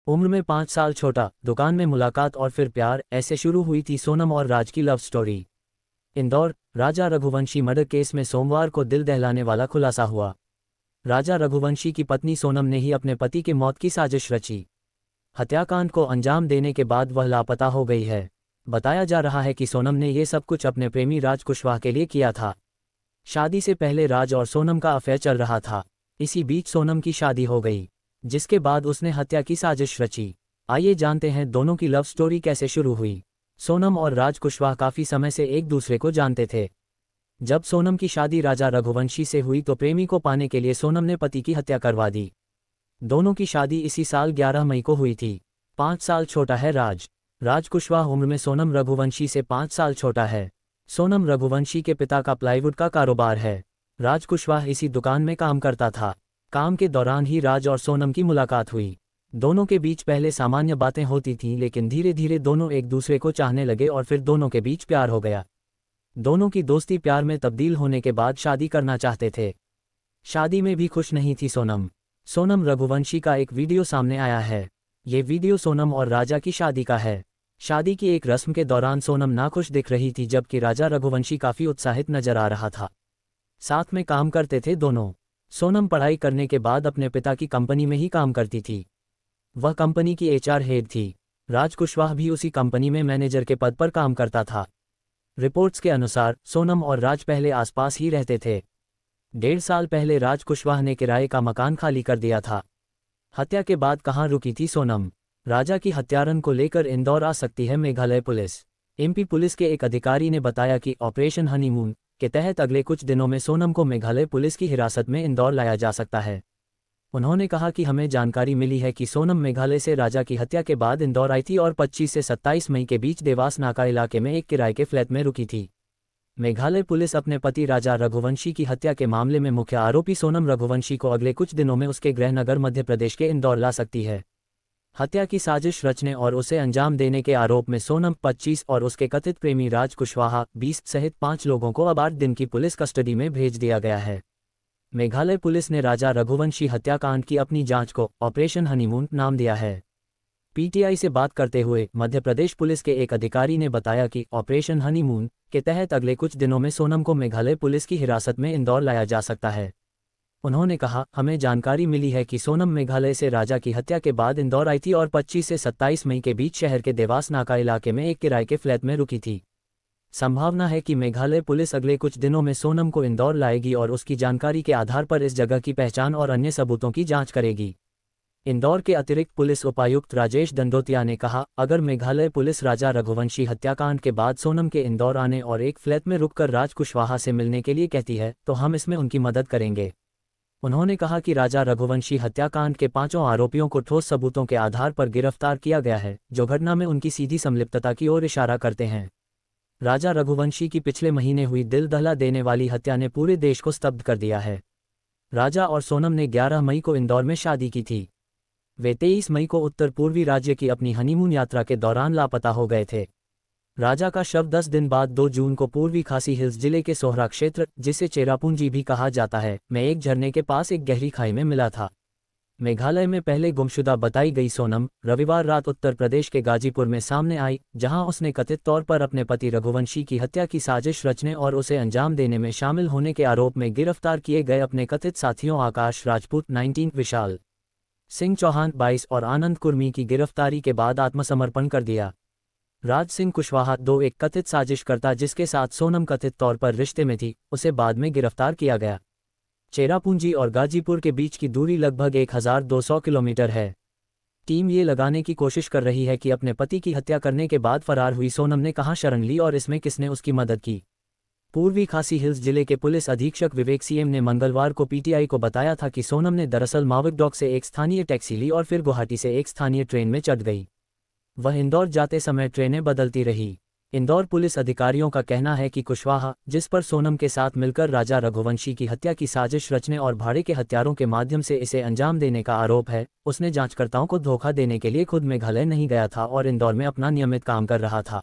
उम्र में 5 साल छोटा, दुकान में मुलाकात और फिर प्यार, ऐसे शुरू हुई थी सोनम और राज की लव स्टोरी। इंदौर, राजा रघुवंशी मर्डर केस में सोमवार को दिल दहलाने वाला खुलासा हुआ। राजा रघुवंशी की पत्नी सोनम ने ही अपने पति की मौत की साजिश रची। हत्याकांड को अंजाम देने के बाद वह लापता हो गई है। बताया जा रहा है कि सोनम ने ये सब कुछ अपने प्रेमी राज कुशवाहा के लिए किया था। शादी से पहले राज और सोनम का अफेयर चल रहा था। इसी बीच सोनम की शादी हो गई, जिसके बाद उसने हत्या की साजिश रची। आइए जानते हैं दोनों की लव स्टोरी कैसे शुरू हुई। सोनम और राज कुशवाहा काफी समय से एक दूसरे को जानते थे। जब सोनम की शादी राजा रघुवंशी से हुई तो प्रेमी को पाने के लिए सोनम ने पति की हत्या करवा दी। दोनों की शादी इसी साल 11 मई को हुई थी। 5 साल छोटा है राज। राज कुशवाहा उम्र में सोनम रघुवंशी से 5 साल छोटा है। सोनम रघुवंशी के पिता का प्लाईवुड का कारोबार है। राज कुशवाहा इसी दुकान में काम करता था। काम के दौरान ही राज और सोनम की मुलाकात हुई। दोनों के बीच पहले सामान्य बातें होती थीं, लेकिन धीरे धीरे दोनों एक दूसरे को चाहने लगे और फिर दोनों के बीच प्यार हो गया। दोनों की दोस्ती प्यार में तब्दील होने के बाद शादी करना चाहते थे। शादी में भी खुश नहीं थी सोनम। सोनम रघुवंशी का एक वीडियो सामने आया है। ये वीडियो सोनम और राजा की शादी का है। शादी की एक रस्म के दौरान सोनम नाखुश दिख रही थी, जबकि राजा रघुवंशी काफी उत्साहित नजर आ रहा था। साथ में काम करते थे दोनों। सोनम पढ़ाई करने के बाद अपने पिता की कंपनी में ही काम करती थी। वह कंपनी की एचआर हेड थी। राज कुशवाहा भी उसी कंपनी में मैनेजर के पद पर काम करता था। रिपोर्ट्स के अनुसार सोनम और राज पहले आसपास ही रहते थे। 1.5 साल पहले राज कुशवाहा ने किराए का मकान खाली कर दिया था। हत्या के बाद कहां रुकी थी सोनम? राजा की हत्यारन को लेकर इंदौर आ सकती है मेघालय पुलिस। एमपी पुलिस के एक अधिकारी ने बताया कि ऑपरेशन हनीमून के तहत अगले कुछ दिनों में सोनम को मेघालय पुलिस की हिरासत में इंदौर लाया जा सकता है। उन्होंने कहा कि हमें जानकारी मिली है कि सोनम मेघालय से राजा की हत्या के बाद इंदौर आई थी और 25 से 27 मई के बीच देवास नाका इलाके में एक किराए के फ्लैट में रुकी थी। मेघालय पुलिस अपने पति राजा रघुवंशी की हत्या के मामले में मुख्य आरोपी सोनम रघुवंशी को अगले कुछ दिनों में उसके गृहनगर मध्य प्रदेश के इंदौर ला सकती है। हत्या की साजिश रचने और उसे अंजाम देने के आरोप में सोनम 25 और उसके कथित प्रेमी राज कुशवाहा 20 सहित 5 लोगों को अब 8 दिन की पुलिस कस्टडी में भेज दिया गया है। मेघालय पुलिस ने राजा रघुवंशी हत्याकांड की अपनी जांच को ऑपरेशन हनीमून नाम दिया है। पीटीआई से बात करते हुए मध्य प्रदेश पुलिस के एक अधिकारी ने बताया कि ऑपरेशन हनीमून के तहत अगले कुछ दिनों में सोनम को मेघालय पुलिस की हिरासत में इंदौर लाया जा सकता है। उन्होंने कहा, हमें जानकारी मिली है कि सोनम मेघालय से राजा की हत्या के बाद इंदौर आई थी और 25 से 27 मई के बीच शहर के देवास नाका इलाके में एक किराए के फ्लैट में रुकी थी। संभावना है कि मेघालय पुलिस अगले कुछ दिनों में सोनम को इंदौर लाएगी और उसकी जानकारी के आधार पर इस जगह की पहचान और अन्य सबूतों की जांच करेगी। इंदौर के अतिरिक्त पुलिस उपायुक्त राजेश दंडोतिया ने कहा, अगर मेघालय पुलिस राजा रघुवंशी हत्याकांड के बाद सोनम के इंदौर आने और एक फ्लैट में रुककर राज कुशवाहा से मिलने के लिए कहती है तो हम इसमें उनकी मदद करेंगे। उन्होंने कहा कि राजा रघुवंशी हत्याकांड के 5 आरोपियों को ठोस सबूतों के आधार पर गिरफ्तार किया गया है, जो घटना में उनकी सीधी संलिप्तता की ओर इशारा करते हैं। राजा रघुवंशी की पिछले महीने हुई दिल दहला देने वाली हत्या ने पूरे देश को स्तब्ध कर दिया है। राजा और सोनम ने 11 मई को इंदौर में शादी की थी। वे 23 मई को उत्तर पूर्वी राज्य की अपनी हनीमून यात्रा के दौरान लापता हो गए थे। राजा का शव 10 दिन बाद 2 जून को पूर्वी खासी हिल्स जिले के सोहरा क्षेत्र, जिसे चेरापूंजी भी कहा जाता है, में एक झरने के पास एक गहरी खाई में मिला था। मेघालय में पहले गुमशुदा बताई गई सोनम रविवार रात उत्तर प्रदेश के गाजीपुर में सामने आई, जहां उसने कथित तौर पर अपने पति रघुवंशी की हत्या की साजिश रचने और उसे अंजाम देने में शामिल होने के आरोप में गिरफ्तार किए गए अपने कथित साथियों आकाश राजपूत 19, विशाल सिंह चौहान 22 और आनंद कुर्मी की गिरफ्तारी के बाद आत्मसमर्पण कर दिया। राज सिंह कुशवाहा 2 एक कथित साजिशकर्ता जिसके साथ सोनम कथित तौर पर रिश्ते में थी, उसे बाद में गिरफ्तार किया गया। चेरापूंजी और गाजीपुर के बीच की दूरी लगभग 1200 किलोमीटर है। टीम ये लगाने की कोशिश कर रही है कि अपने पति की हत्या करने के बाद फरार हुई सोनम ने कहां शरण ली और इसमें किसने उसकी मदद की। पूर्वी खासी हिल्स जिले के पुलिस अधीक्षक विवेक सीएम ने मंगलवार को पीटीआई को बताया था कि सोनम ने दरअसल माविकडॉक से एक स्थानीय टैक्सी ली और फिर गुवाहाटी से एक स्थानीय ट्रेन में चढ़ गई। वह इंदौर जाते समय ट्रेनें बदलती रही। इंदौर पुलिस अधिकारियों का कहना है कि कुशवाहा, जिस पर सोनम के साथ मिलकर राजा रघुवंशी की हत्या की साजिश रचने और भाड़े के हत्यारों के माध्यम से इसे अंजाम देने का आरोप है, उसने जांचकर्ताओं को धोखा देने के लिए खुद मेघालय नहीं गया था और इंदौर में अपना नियमित काम कर रहा था।